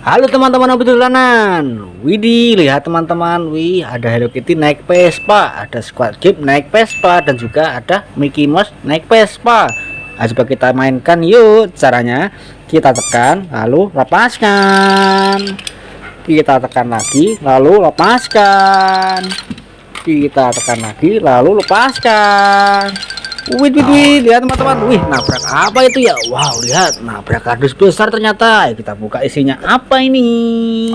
Halo teman-teman obrolan. Widih, lihat teman-teman. Wih, ada Hello Kitty naik Vespa, ada Squid Game naik Vespa, dan juga ada Mickey Mouse naik Vespa. Coba kita mainkan yuk. Caranya kita tekan lalu lepaskan. Kita tekan lagi lalu lepaskan. Kita tekan lagi lalu lepaskan. Wih, lihat teman-teman. Wih, nabrak apa itu ya? Wow, lihat, nabrak kardus besar ternyata. Kita buka isinya apa ini.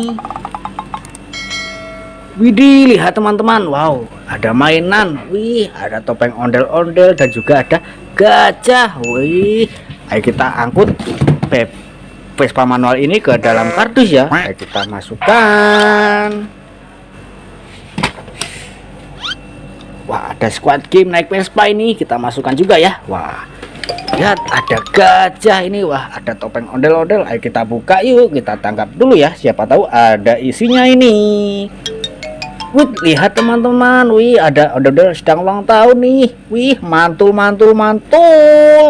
Widih, lihat teman-teman. Wow, ada mainan. Wih, ada topeng ondel-ondel dan juga ada gajah. Wih, ayo kita angkut Vespa manual ini ke dalam kardus ya. Ayo kita masukkan. Wah, ada Squid Game naik Vespa ini, kita masukkan juga ya. Wah, lihat ada gajah ini. Wah, ada topeng ondel-ondel. Ayo kita buka yuk, kita tangkap dulu ya, siapa tahu ada isinya ini. Wih, lihat teman-teman. Wih, ada ondel-ondel sedang ulang tahun nih. Wih, mantul.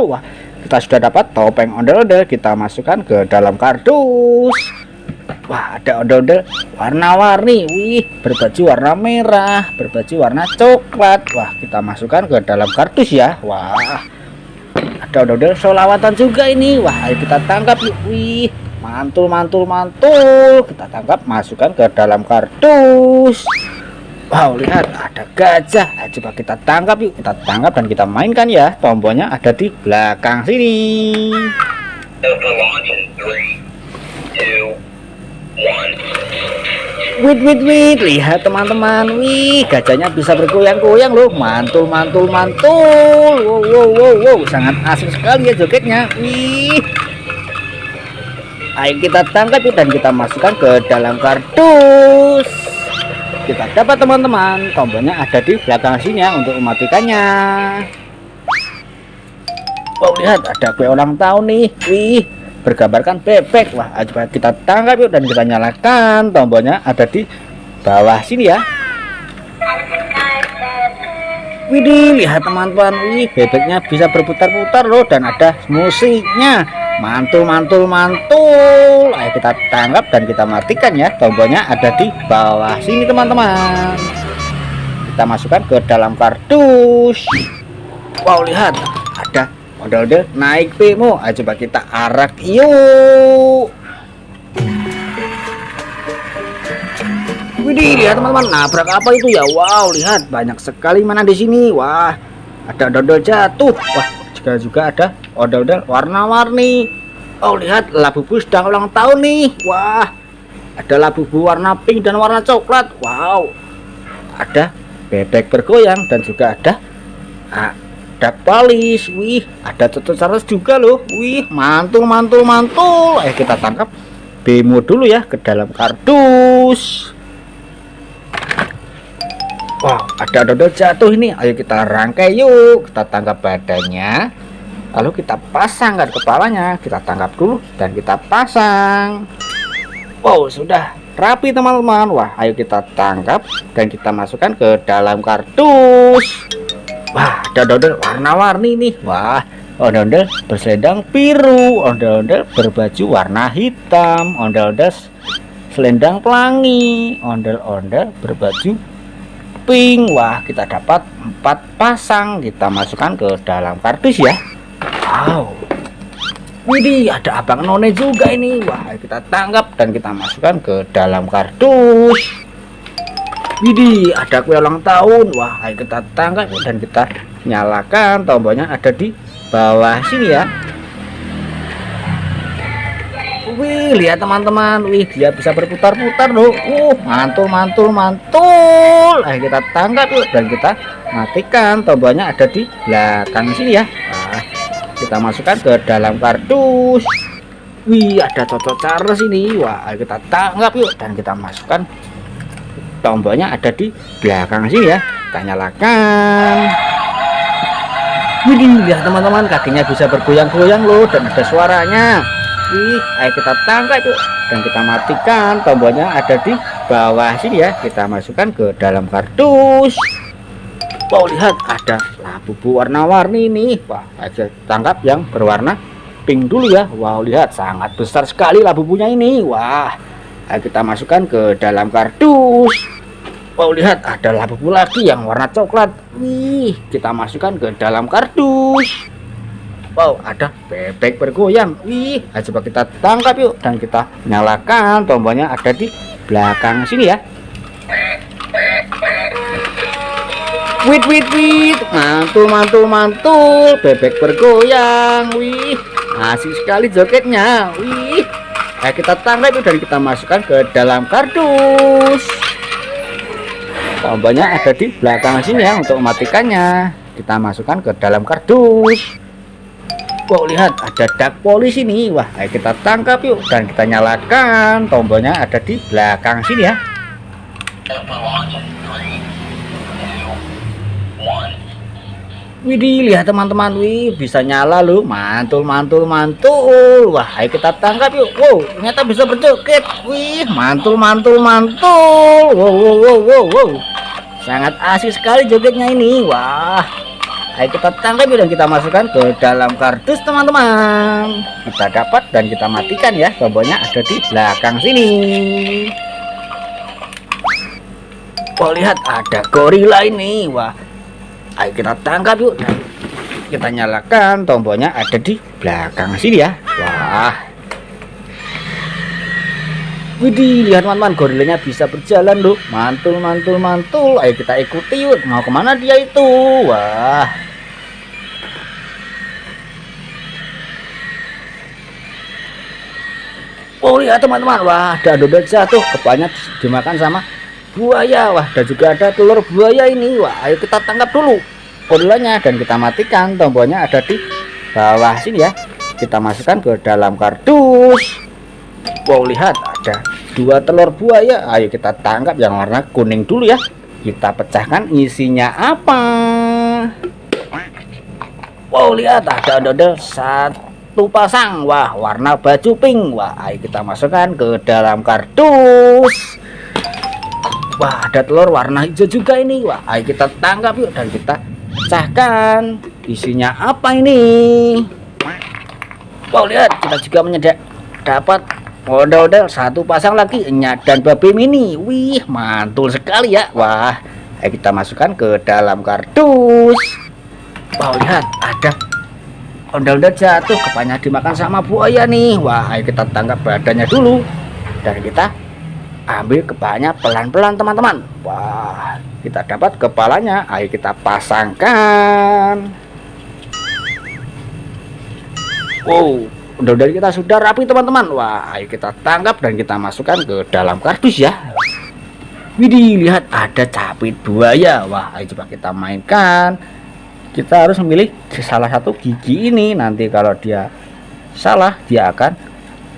Wah, kita sudah dapat topeng ondel-ondel, kita masukkan ke dalam kardus. Wah, ada ondel-ondel warna-warni. Wih, berbaju warna merah, berbaju warna coklat. Wah, kita masukkan ke dalam kardus ya. Wah, ada ondel-ondel solawatan juga ini. Wah, ayo kita tangkap yuk. Wih, mantul. Kita tangkap, masukkan ke dalam kardus. Wow, lihat ada gajah. Ayo coba kita tangkap yuk. Kita tangkap dan kita mainkan ya. Tombolnya ada di belakang sini. Wait, lihat teman-teman. Wih, gajahnya bisa bergoyang-goyang loh. Mantul. Wow, sangat asik sekali ya jogetnya. Wih, ayo kita tangkap dan kita masukkan ke dalam kardus. Kita dapat teman-teman, tombolnya ada di belakang sini ya untuk mematikannya. Oh, lihat ada kue ulang tahun nih. Wih, bergambarkan bebek. Wah, coba kita tangkap yuk dan kita nyalakan. Tombolnya ada di bawah sini ya. Widih, lihat teman-teman. Wih, bebeknya bisa berputar-putar loh dan ada musiknya. Mantul. Ayo kita tangkap dan kita matikan ya. Tombolnya ada di bawah sini teman-teman. Kita masukkan ke dalam kardus. Wow, lihat ada ondel-ondel naik Bemo. Ayo coba kita arak yuk. Widih, lihat teman-teman, nabrak apa itu ya? Wow, lihat banyak sekali mana di sini. Wah, ada ondel jatuh. Wah, juga ada ondel-ondel warna-warni. Oh, lihat Labubu sedang ulang tahun nih. Wah, ada Labubu warna pink dan warna coklat. Wow, ada bebek bergoyang dan juga ada Daktalis. Wih, ada Toto Charles juga loh. Wih, mantul. Ayo kita tangkap Bemo dulu ya ke dalam kardus. Wow, ada dodol jatuh ini. Ayo kita rangkai yuk. Kita tangkap badannya, lalu kita pasangkan kepalanya. Kita tangkap dulu dan kita pasang. Wow, sudah rapi teman-teman. Wah, ayo kita tangkap dan kita masukkan ke dalam kardus. Wah, ada ondel warna-warni nih. Wah, ondel berselendang biru, ondel berbaju warna hitam, ondel selendang pelangi, ondel berbaju pink. Wah, kita dapat 4 pasang. Kita masukkan ke dalam kardus ya. Wow, widih, ada abang none juga ini. Wah, kita tangkap dan kita masukkan ke dalam kardus. Widih, ada kue ulang tahun. Wah, ayo kita tangkap dan kita nyalakan. Tombolnya ada di bawah sini ya. Wih, lihat teman-teman. Wih, dia bisa berputar-putar loh. Mantul. Ayo kita tangkap yuk dan kita matikan. Tombolnya ada di belakang sini ya. Nah, kita masukkan ke dalam kardus. Wih, ada Toto Charles ini. Wah, ayo kita tangkap yuk dan kita masukkan. Tombolnya ada di belakang sini ya. Kita nyalakan. Wih, lihat teman-teman, kakinya bisa bergoyang-goyang loh dan ada suaranya. Wih, ayo kita tangkap yuk dan kita matikan. Tombolnya ada di bawah sini ya. Kita masukkan ke dalam kardus. Wow, lihat ada Labubu warna-warni nih. Wah, ayo tangkap yang berwarna pink dulu ya. Wow, lihat sangat besar sekali labubunya ini. Wah, ayo kita masukkan ke dalam kardus. Wow, lihat ada labubu lagi yang warna coklat. Wih, kita masukkan ke dalam kardus. Wow, ada bebek bergoyang. Wih, ayo coba kita tangkap yuk dan kita nyalakan tombolnya, ada di belakang sini ya. Wit, mantul, bebek bergoyang. Wih, asik sekali jogetnya. Wih, ayo kita tangkap dan kita masukkan ke dalam kardus. Tombolnya ada di belakang sini ya untuk mematikannya. Kita masukkan ke dalam kardus. Wow, lihat ada duck polisi nih. Wah, ayo kita tangkap yuk dan kita nyalakan. Tombolnya ada di belakang sini ya. Widih, lihat teman-teman, wih bisa nyala loh, mantul. Wah, ayo kita tangkap yuk. Wow, ternyata bisa berjoget. Wih, mantul. Wow. Sangat asik sekali jogetnya ini. Wah, ayo kita tangkap yuk dan kita masukkan ke dalam kardus teman-teman. Kita dapat dan kita matikan ya. Tombolnya ada di belakang sini. Wow, lihat ada gorila ini. Wah, ayo kita tangkap yuk dan kita nyalakan. Tombolnya ada di belakang sini ya. Wah, widih, lihat teman-teman, gorilanya bisa berjalan loh, mantul. Ayo kita ikuti yuk, mau kemana dia itu. Wah, oh lihat teman-teman, wah ada dodol jatuh, kepalanya dimakan sama buaya. Wah, dan juga ada telur buaya ini. Wah, ayo kita tangkap dulu gorilanya dan kita matikan. Tombolnya ada di bawah sini ya. Kita masukkan ke dalam kardus. Wow, lihat ada 2 telur buaya. Ayo kita tangkap yang warna kuning dulu ya. Kita pecahkan isinya apa. Wow, lihat ada dodol 1 pasang. Wah, warna baju pink. Wah, ayo kita masukkan ke dalam kardus. Wah, ada telur warna hijau juga ini. Wah, ayo kita tangkap yuk dan kita pecahkan. Isinya apa ini? Wow, lihat kita juga dapat model 1 pasang lagi, Enya dan babi mini. Wih, mantul sekali ya. Wah, ayo kita masukkan ke dalam kardus. Wow, lihat ada ondel-ondel jatuh, kepalanya dimakan sama buaya nih. Wah, ayo kita tangkap badannya dulu dan kita ambil kepalanya pelan-pelan teman-teman. Wah, kita dapat kepalanya. Ayo kita pasangkan. Wow, udah kita sudah rapi teman-teman. Wah, ayo kita tangkap dan kita masukkan ke dalam kardus ya. Widih, lihat ada capit buaya. Wah, ayo coba kita mainkan. Kita harus memilih salah satu gigi ini. Nanti kalau dia salah, dia akan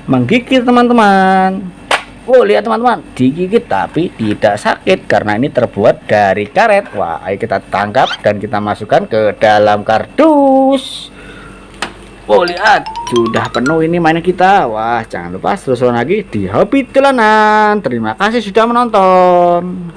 menggigit teman-teman. Oh, lihat teman-teman, digigit tapi tidak sakit karena ini terbuat dari karet. Wah, ayo kita tangkap dan kita masukkan ke dalam kardus. Oh, lihat sudah penuh ini mainan kita. Wah, jangan lupa terus lagi di Hobi Dolanan. Terima kasih sudah menonton.